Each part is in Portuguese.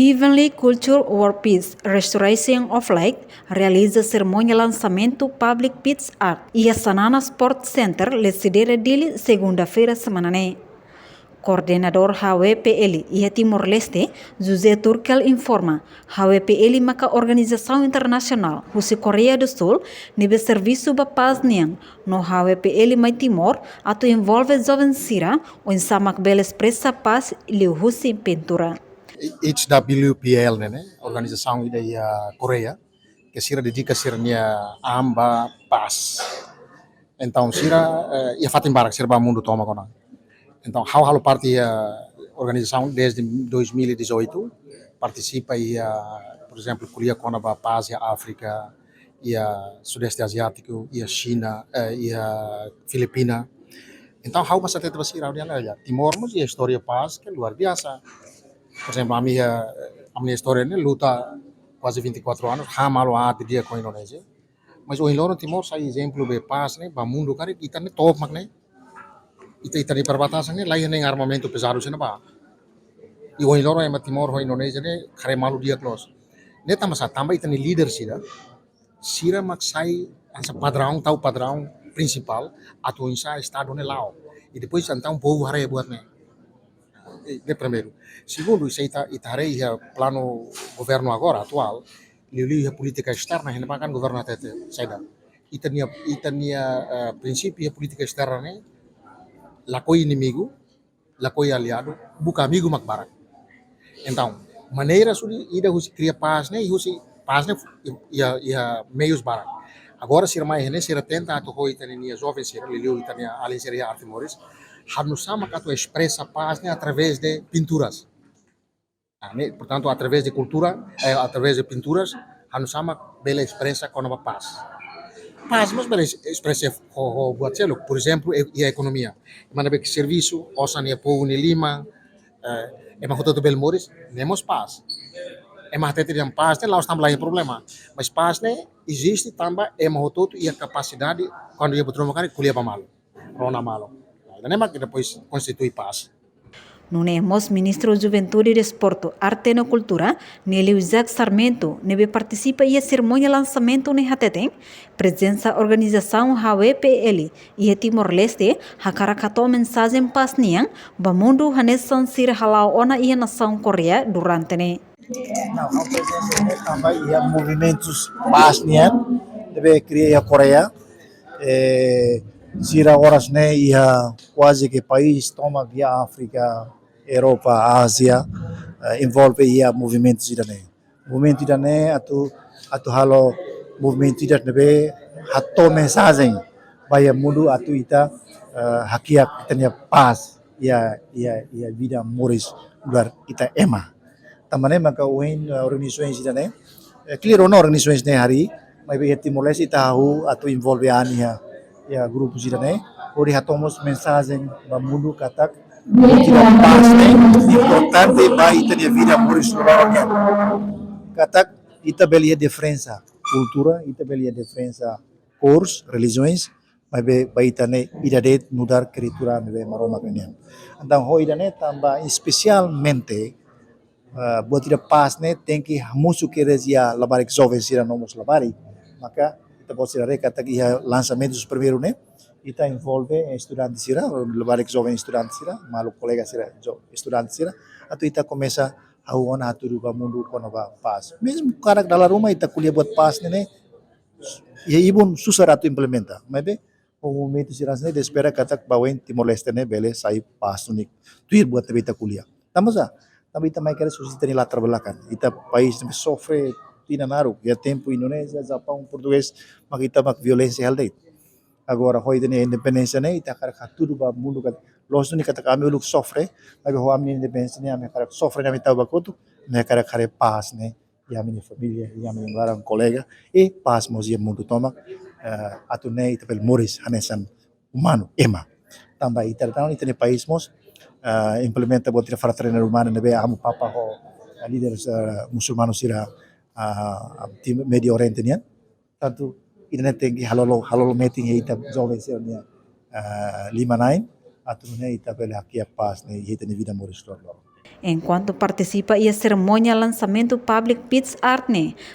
Heavenly Culture World Peace Restoration of Lake realiza cerimônia lançamento Public Peace Art e a Sanana Sport Center decidera dele segunda-feira semanane. Coordenador HWPL e Timor-Leste, José Turkel informa, HWPL maka organização internacional, Rússia Coreia do Sul, nível serviço ba paz niang, no HWPL mai Timor, atu envolve jovens sira, onde samak bela expressa paz e liu Rússia pintura. HWPL né, organização da Coreia, que sira dedica a amba paz. Então sira ia fatin barak sira ba mundo toma kona. Então halo parte a organização desde 2018 participa por exemplo Coreia kona ba paz a África e a Sudeste Asiático e a China e a Filipina. Então hau masa tete basira dia Timor mas a história paz que é luar biasa. Por exemplo, a minha história né, luta quase 24 anos, hamalo a dia com a Indonésia. Mas o Iloro Timor sai exemplo de paz, né, para mundo cara kita né top mak né. Ita ni perbatasan né, lain nem armamento pesado sena ba. E o Iloro é Timor o Indonésia né, kare malu dia close. Né tambah ita ni leader sira mak sai asa padrão tahu padrão principal atau insa estado né lao. E depois então povo hare buat né. De primeiro. Segundo, isso itarei o plano governo agora, atual, li a política externa, ainda makan governo até saida. Itania princípio a política externa, né? Lakoi inimigo, lakoi aliado, buka amigo makbarak. Então, maneira suri ida husi cria paz, né? Husi paz, né? Ia meios barak. Agora, se mais né? Se tenta atu hoi itania jovens, se liu itania além seria arte moris, harus sama que expressa paz né, através de pinturas. Né? Portanto, através de cultura, através de pinturas, harus sama bela expressa com a paz. Paz, mas bela expressa buat selo, por exemplo, e a economia. Mana que serviço, osan ia povo ni lima, emang hoto bel moris, nemos paz. Emang tete yang paz, né, lá estamos lá em problema. Mas paz, né, existe também, emang hoto e a capacidade, quando ia betul makan, kuliah pa malo, rona malo. Nema que depois constitui paz. Nunemos ministro Juventude e Desporto, Arte e Cultura, nele Isaac Sarmento, nebe participa e a cerimônia lançamento ne hateten, presença organização HWPL e a Timor-Leste, hakarakato mensagem paz niang, ba mundo hanesan sir halau ona e a nação Coreia durante ne. Não, a presença também e movimentos paz niang, deve criar a Coreia, Sira horas né ia quase que país toma via África, Europa, Ásia, envolve ia movimentos ida né. Movimento ida né atu halo movimento ida nebe hato mensagem baya mundo atu ita hakia kitanya paz ia vida moris luar ita ema. Tamane maka uin organisações ida né. Clear no organisações né hari, mas be Timor-Leste ita hu atu envolve ania ya grupo né? Ori hatomos mensagem ba mundo katak tidak paz né? Importante ba ita dia vida moris luarnya. Katak ita belia diferença cultura, ita belia diferença cores, religiões, mas ba ita né idade mudar criatura nebe maroma kanian. Então ho ida né tamba especialmente buat tidak paz né tem que musuh keresia labarik jovens sira nomos labari. Maka kita considerare kata ia lançamentos primeiro né ita envolve estudantes sira lebarik jovem estudantes sira malu colega sira estudantes sira atau ita começa a ona aturu ba mundo kono ba paz mesmo cara dalam rumah ita kuliah buat paz né ya ibun susah ratu implementa mas be o momento sira né espera kata bawen Timor-Leste né bele sai paz unik tuir buat ita kuliah tamasa tapi ita mai kare susita ni latar belakang ita país sofre tinanaru ya tempo Indonésia, Japão, português, makita mak violência haldeit. Agora hoy dene independência né ita kara tudo ba mundo kat los ni kata kami uluk sofre, mas ho amni independência né ame kara sofre na mitau bakoto, né kara kare paz né, ya minha família, ya minha barang colega e paz mozia mundo toma atu né ita pel moris hanesan humano ema. Tambah ita tahu ita ne país mos implementa buat ita fraternidade humana nebe amu papa ho líderes muçulmanos sira tim Medio Oriente niya tanto internet tem halolo meeting ita jovem sir niya 5-9 atau niya ita pela hakia pas ni ita ni vida moris lor Enquanto participa e a cerimônia lançamento Public Pits Art,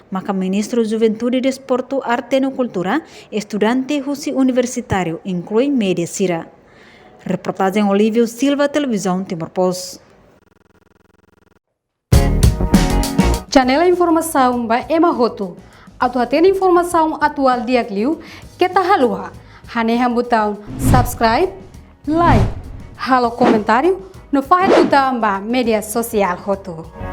maka Ministro Juventude e Desporto, Arte e Cultura, estudante Russi Universitário, inclui média Sira. Reportagem Olívio Silva, Televisão Timor-Post. Janela informação ba emahoto. Atu atena informação atual dia kliu kita halua. Haneha botão subscribe, like, halo comentário no faz botão ba media social hoto.